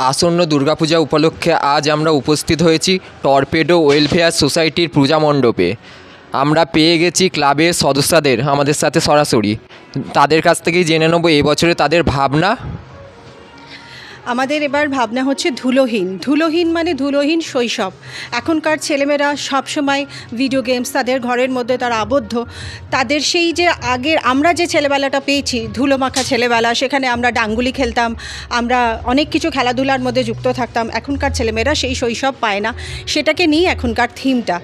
আসন্ন দুর্গাপূজা উপলক্ষে আজ আমরা উপস্থিত হয়েছি টর্পেডো ওয়েলফেয়ার সোসাইটির পূজা মণ্ডপে। আমরা পেয়ে গেছি ক্লাবের সদস্যদের আমাদের সাথে সরাসরি। তাদের কাছ থেকেই জেনে নেব এবছরে তাদের ভাবনা। আমাদের এবার ভাবনা হচ্ছে ধুলোহীন মানে ধুলোহীন শৈশব। এখনকার ছেলেমেয়েরা সবসময় ভিডিও গেমস, তাদের ঘরের মধ্যে তারা আবদ্ধ। তাদের সেই যে আগের আমরা যে ছেলেবেলাটা পেয়েছি, ধুলোমাখা ছেলেবেলা, সেখানে আমরা ডাঙ্গুলি খেলতাম, আমরা অনেক কিছু খেলাধুলার মধ্যে যুক্ত থাকতাম। এখনকার ছেলেমেয়েরা সেই শৈশব পায় না। সেটাকে নিয়ে এখনকার থিমটা,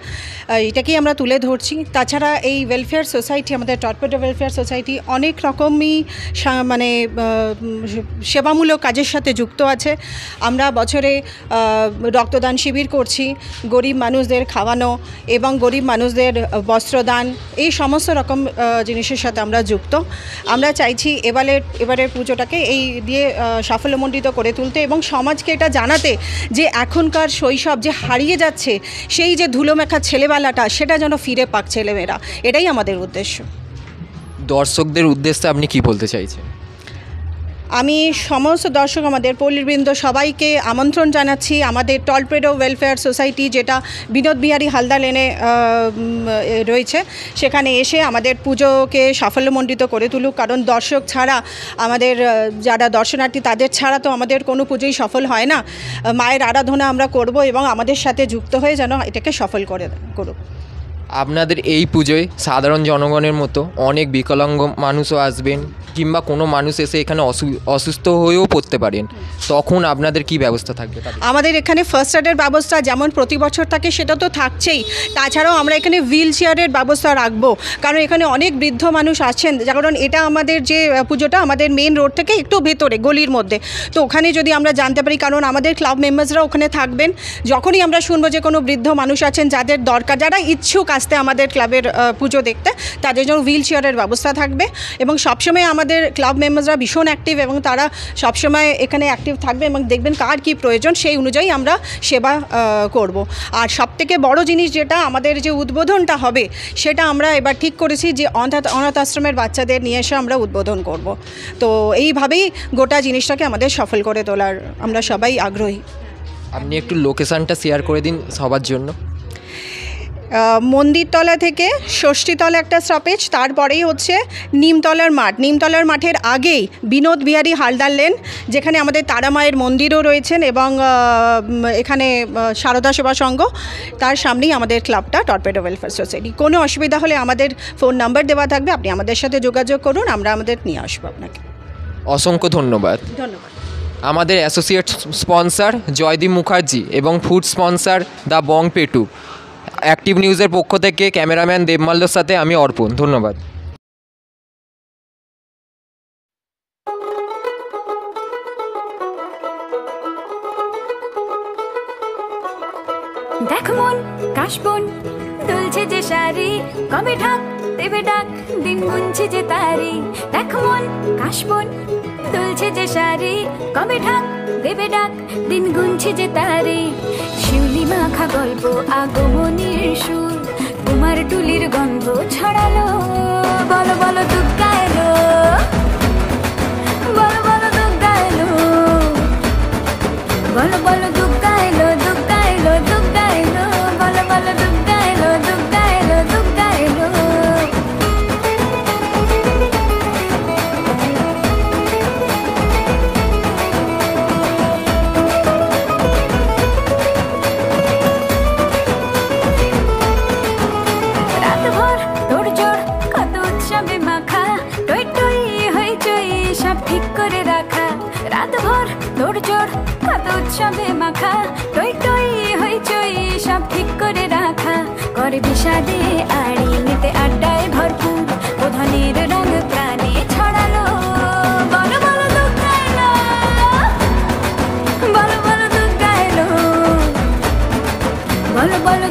এটাকেই আমরা তুলে ধরছি। তাছাড়া এই ওয়েলফেয়ার সোসাইটি, আমাদের টর্পেডো ওয়েলফেয়ার সোসাইটি অনেক রকমই মানে সেবামূলক কাজের সাথে যুক্ত আছে। আমরা বছরে রক্তদান শিবির করছি, গরিব মানুষদের খাওয়ানো এবং গরিব মানুষদের বস্ত্রদান, এই সমস্ত রকম জিনিসের সাথে আমরা যুক্ত। আমরা চাইছি এবারের পুজোটাকে এই দিয়ে সাফল্যমণ্ডিত করে তুলতে এবং সমাজকে এটা জানাতে যে এখনকার শৈশব যে হারিয়ে যাচ্ছে, সেই যে ধুলোমেখা ছেলেবেলাটা, সেটা যেন ফিরে পাক ছেলেমেয়েরা। এটাই আমাদের উদ্দেশ্য। দর্শকদের উদ্দেশ্যে আপনি কি বলতে চাইছেন? আমি সমস্ত দর্শক, আমাদের পল্লীবৃন্দ সবাইকে আমন্ত্রণ জানাচ্ছি আমাদের টর্পেডো ওয়েলফেয়ার সোসাইটি, যেটা বিনোদ বিহারী হালদার লেনে রয়েছে, সেখানে এসে আমাদের পুজোকে সাফল্যমণ্ডিত করে তুলুক। কারণ দর্শক ছাড়া, আমাদের যারা দর্শনার্থী তাদের ছাড়া তো আমাদের কোনো পুজোই সফল হয় না। মায়ের আরাধনা আমরা করব এবং আমাদের সাথে যুক্ত হয়ে যেন এটাকে সফল করুক। আপনাদের এই পুজোয় সাধারণ জনগণের মতো অনেক বিকলাঙ্গ মানুষও আসবেন, কিংবা কোনো মানুষ এসে এখানে অসুস্থ হয়েও পড়তে পারেন, তখন আপনাদের কি ব্যবস্থা থাকবে? আমাদের এখানে ফার্স্ট এডের ব্যবস্থা যেমন প্রতি বছর থাকে সেটা তো থাকছেই, তাছাড়াও আমরা এখানে হুইল চেয়ারের ব্যবস্থা রাখবো। কারণ এখানে অনেক বৃদ্ধ মানুষ আছেন, কারণ এটা আমাদের যে পুজোটা আমাদের মেন রোড থেকে একটু ভেতরে গলির মধ্যে, তো ওখানে যদি আমরা জানতে পারি, কারণ আমাদের ক্লাব মেম্বার্সরা ওখানে থাকবেন, যখনই আমরা শুনবো যে কোনো বৃদ্ধ মানুষ আছেন যাদের দরকার, যারা ইচ্ছুক আসতে আমাদের ক্লাবের পুজো দেখতে, তাদের জন্য হুইল চেয়ারের ব্যবস্থা থাকবে। এবং সবসময় আমাদের ক্লাব মেম্বার্সরা ভীষণ অ্যাক্টিভ এবং তারা সবসময় এখানে অ্যাক্টিভ থাকবে এবং দেখবেন কার কী প্রয়োজন, সেই অনুযায়ী আমরা সেবা করব। আর সবথেকে বড় জিনিস যেটা আমাদের যে উদ্বোধনটা হবে, সেটা আমরা এবার ঠিক করেছি যে অনাথ আশ্রমের বাচ্চাদের নিয়ে এসে আমরা উদ্বোধন করব। তো এইভাবেই গোটা জিনিসটাকে আমাদের সফল করে তোলার আমরা সবাই আগ্রহী। আপনি একটু লোকেশানটা শেয়ার করে দিন সবার জন্য। মন্দিরতলা থেকে ষষ্ঠীতলা একটা স্টপেজ, তারপরেই হচ্ছে নিমতলার মাঠ। নিমতলার মাঠের আগেই বিনোদ বিহারী হালদার লেন, যেখানে আমাদের তারা মায়ের মন্দিরও রয়েছেন এবং এখানে সারদা সেবা সংঘ, তার সামনেই আমাদের ক্লাবটা টর্পেডো ওয়েলফেয়ার সোসাইটি। কোনো অসুবিধা হলে আমাদের ফোন নাম্বার দেওয়া থাকবে, আপনি আমাদের সাথে যোগাযোগ করুন, আমরা আমাদের নিয়ে আসবো আপনাকে। অসংখ্য ধন্যবাদ। ধন্যবাদ। আমাদের অ্যাসোসিয়েট স্পন্সর জয়দীপ মুখার্জি এবং food sponsor the Bong Petu. Active নিউজের পক্ষ থেকে ক্যামেরাম্যান দেবমাল্যর সাথে আমি অর্পণ। ধন্যবাদ। দেখ মন কাশবন দুলছে যে শাড়ি, কবে ঢাক দেবে ডাক, দিন গুনছে যে তারি। দেখ মন কাশবন দুলছে যে শাড়ি, কবে ঢাক দেবে ডাক, দিন গুনছে যে তারি। শিউলি মাখা গল্প আগমনীর সুর, তোমার টুলির গন্ধ ছড়ালো। বলো বলো দুর্গা এলো, বলো বলো দুর্গা এলো, বলো বলো দুর্গা এলো, দুর্গা এলো, দুর্গা এলো, বলো বলো দুর্গা এলো, দুর্গা এলো, দুর্গা এলো। রাতভর তোড়জোড় কত উৎসবে মাখা, টই টই হইচই সব ঠিক করে রাখা। রাতভর তোড়জোড় কত উৎসবে মাখা, টই টই হইচই সব ঠিক করে রাখা। করে বিষাদে আড়ি নিতে আড্ডায় ভরপুর, প্রধানের রঙ প্রাণে ছড়ালো। বলো বলো দুর্গা এলো, বলো বলো দুর্গা এলো, বলো বলো